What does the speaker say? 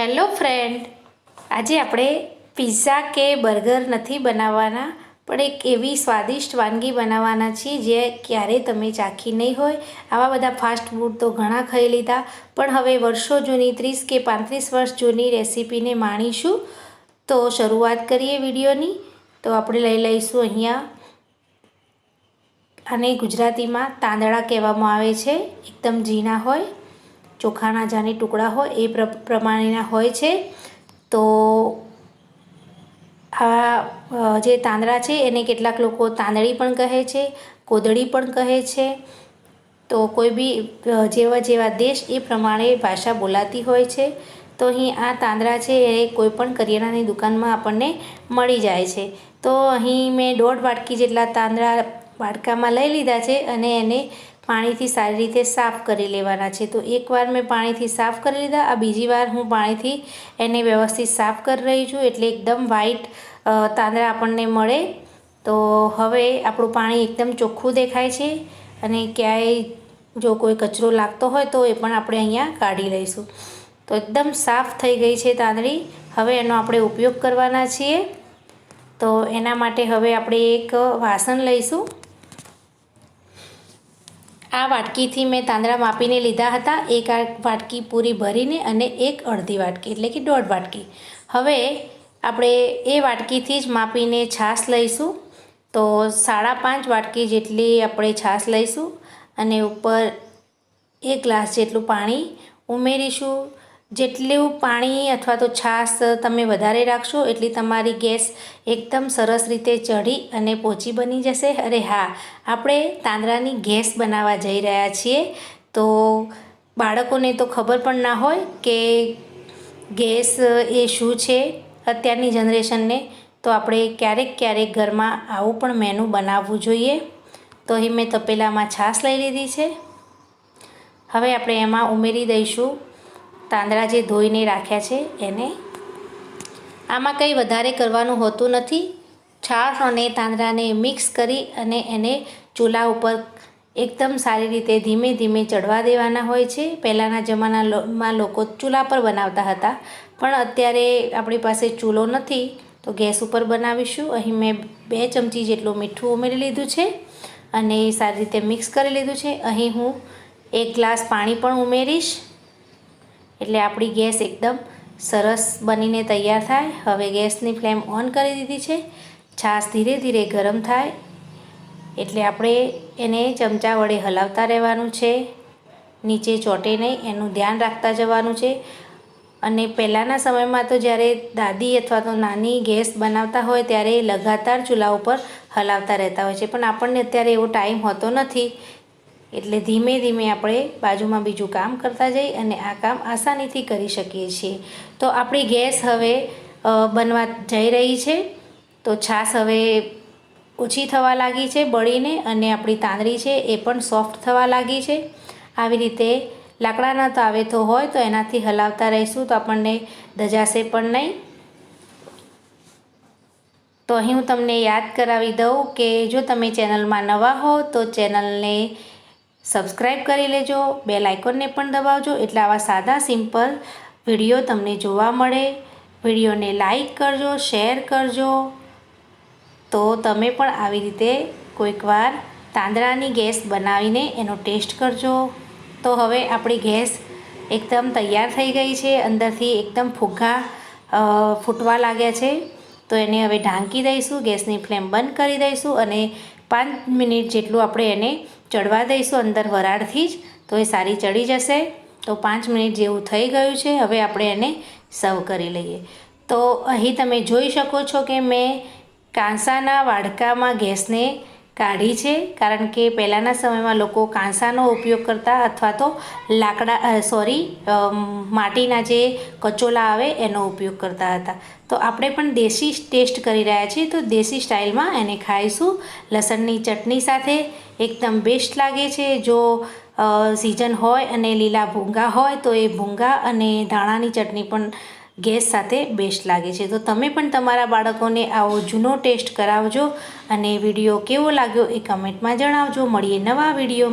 Hello friend, આજે આપણે pizza કે બર્ગર નથી બનાવવાના, પણ એક એવી સ્વાદિષ્ટ વાનગી બનાવવાના છીએ જે ક્યારેય તમે ચાખી નહીં હોય. આવા બધા ફાસ્ટ ફૂડ તો ઘણા ખાઈ લીધા, પણ હવે વર્ષો જૂની 30 કે 35 વર્ષ જૂની રેસીપીને માણીશું. તો શરૂઆત કરીએ વિડીયોની. તો આપણે લઈ લઈશું અહીંયા, આને ગુજરાતીમાં તાંદળા કહેવામાં આવે છે. એકદમ ઝીણા હોય, ચોખાના જાની ટુકડા હોય એ પ્રમાણેના હોય છે. તો આ જે તાંદળા છે એને કેટલાક લોકો તાંદળી પણ કહે છે, કોદળી પણ કહે છે. તો કોઈ બી જેવા દેશ એ પ્રમાણે ભાષા બોલાતી હોય છે. તો અહીં આ તાંદળા છે એ કોઈપણ કરિયાણાની દુકાનમાં આપણને મળી જાય છે. તો અહીં મેં 1.5 વાટકી જેટલા તાંદળા વાટકામાં લઈ લીધા છે અને એને પાણીથી સારી રીતે સાફ કરી લેવાના છે. તો એકવાર મેં પાણીથી સાફ કરી લીધા, આ બીજી વાર હું પાણીથી એને વ્યવસ્થિત સાફ કરી રહી છું, એટલે એકદમ વ્હાઈટ તાંદળા આપણને મળે. તો હવે આપણું પાણી એકદમ ચોખ્ખું દેખાય છે અને ક્યાંય જો કોઈ કચરો લાગતો હોય તો એ પણ આપણે અહીંયા કાઢી લઈશું. તો એકદમ સાફ થઈ ગઈ છે તાંદળી. હવે એનો આપણે ઉપયોગ કરવાના છીએ. તો એના માટે હવે આપણે એક વાસણ લઈશું. આ વાટકીથી મેં તાંદળા માપીને લીધા હતા, એક વાટકી પૂરી ભરીને અને એક અડધી વાટકી એટલે કે 1.5 વાટકી. હવે આપણે એ વાટકીથી જ માપીને છાશ લઈશું. તો 5.5 વાટકી જેટલી આપણે છાશ લઈશું અને ઉપર 1 ગ્લાસ જેટલું પાણી ઉમેરીશું. જેટલું પાણી અથવા તો છાશ તમે વધારે રાખશો એટલી તમારી ગેસ એકદમ સરસ રીતે ચઢી અને પોચી બની જશે. અરે હા, આપણે તાંદળાની ગેસ બનાવવા જઈ રહ્યા છીએ. તો બાળકોને તો ખબર પણ ના હોય કે ગેસ એ શું છે અત્યારની જનરેશનને. તો આપણે ક્યારેક ઘરમાં આવું પણ મેનુ બનાવવું જોઈએ. તો અહીં મેં તપેલામાં છાશ લઈ લીધી છે. હવે આપણે એમાં ઉમેરી દઈશું તાંદળા જે ધોઈને રાખ્યા છે એને. આમાં કંઈ વધારે કરવાનું હોતું નથી. છાશ અને તાંદળાને મિક્સ કરી અને એને ચૂલા ઉપર એકદમ સારી રીતે ધીમે ધીમે ચડવા દેવાના હોય છે. પહેલાંના જમાનામાં લોકો ચૂલા પર બનાવતા હતા, પણ અત્યારે આપણી પાસે ચૂલો નથી તો ગેસ ઉપર બનાવીશું. અહીં મેં 2 ચમચી જેટલું મીઠું ઉમેરી લીધું છે અને સારી રીતે મિક્સ કરી લીધું છે. અહીં હું 1 ગ્લાસ પાણી પણ ઉમેરીશ એટલે આપણી ગેસ એકદમ સરસ બનીને તૈયાર થાય. હવે ગેસની ફ્લેમ ઓન કરી દીધી છે. છાશ ધીરે ધીરે ગરમ થાય એટલે આપણે એને ચમચા વડે હલાવતા રહેવાનું છે. નીચે ચોંટે નહીં એનું ધ્યાન રાખતા જવાનું છે. અને પહેલાંના સમયમાં તો જ્યારે દાદી અથવા તો નાની ગેસ બનાવતા હોય ત્યારે લગાતાર ચૂલા ઉપર હલાવતા રહેતા હોય છે, પણ આપણને અત્યારે એવો ટાઈમ હોતો નથી. એટલે ધીમે ધીમે આપણે બાજુમાં બીજું કામ કરતા જઈ અને આ કામ આસાનીથી કરી શકીએ છીએ. તો આપણી ગેસ હવે બનવા જઈ રહી છે. તો છાશ હવે ઓછી થવા લાગી છે બળીને, અને આપણી તાંદળી છે એ પણ સોફ્ટ થવા લાગી છે. આવી રીતે લાકડાના તાવેથો હોય તો એનાથી હલાવતા રહીશું તો આપણને દજાશે પણ નહીં. તો અહીં હું તમને યાદ કરાવી દઉં કે જો તમે ચેનલમાં નવા હો તો ચેનલને સબસ્ક્રાઈબ કરી લેજો, બેલ આઇકોનને પણ દબાવજો એટલે આવા સાદા સિમ્પલ વિડીયો તમને જોવા મળે. વિડીયોને લાઈક કરજો, શેર કરજો. તો તમે પણ આવી રીતે કોઈકવાર તાંદળાની ગેસ બનાવીને એનો ટેસ્ટ કરજો. તો હવે આપણી ગેસ એકદમ તૈયાર થઈ ગઈ છે. અંદરથી એકદમ ફુગ્ગા ફૂટવા લાગ્યા છે. તો એને હવે ઢાંકી દઈશું, ગેસની ફ્લેમ બંધ કરી દઈશું અને 5 મિનિટ જેટલું આપણે એને ચડવા દઈશું અંદર વરાળથી જ. તો એ સારી ચડી જશે. તો 5 મિનિટ જેવું થઈ ગયું છે. હવે આપણે એને સર્વ કરી લઈએ. તો અહીં તમે જોઈ શકો છો કે મેં કાંસાના વાડકામાં ગેસને કાઢી છે, કારણ કે પહેલાંના સમયમાં લોકો કાંસાનો ઉપયોગ કરતા અથવા તો માટીના જે કચોલા આવે એનો ઉપયોગ કરતા હતા. તો આપણે પણ દેશી ટેસ્ટ કરી રહ્યા છીએ, તો દેશી સ્ટાઇલમાં એને ખાઈશું લસણની ચટણી સાથે. એકદમ બેસ્ટ લાગે છે. જો સિઝન હોય અને લીલા ભૂંગા હોય તો એ ભૂંગા અને ધાણાની ચટણી પણ ગેસ સાથે બેસ્ટ લાગે છે. તો તમે પણ તમારા બાળકોને આવો જૂનો ટેસ્ટ કરાવજો અને વિડીયો કેવો લાગ્યો એ કમેન્ટમાં જણાવજો. મળીએ નવા વિડીયો.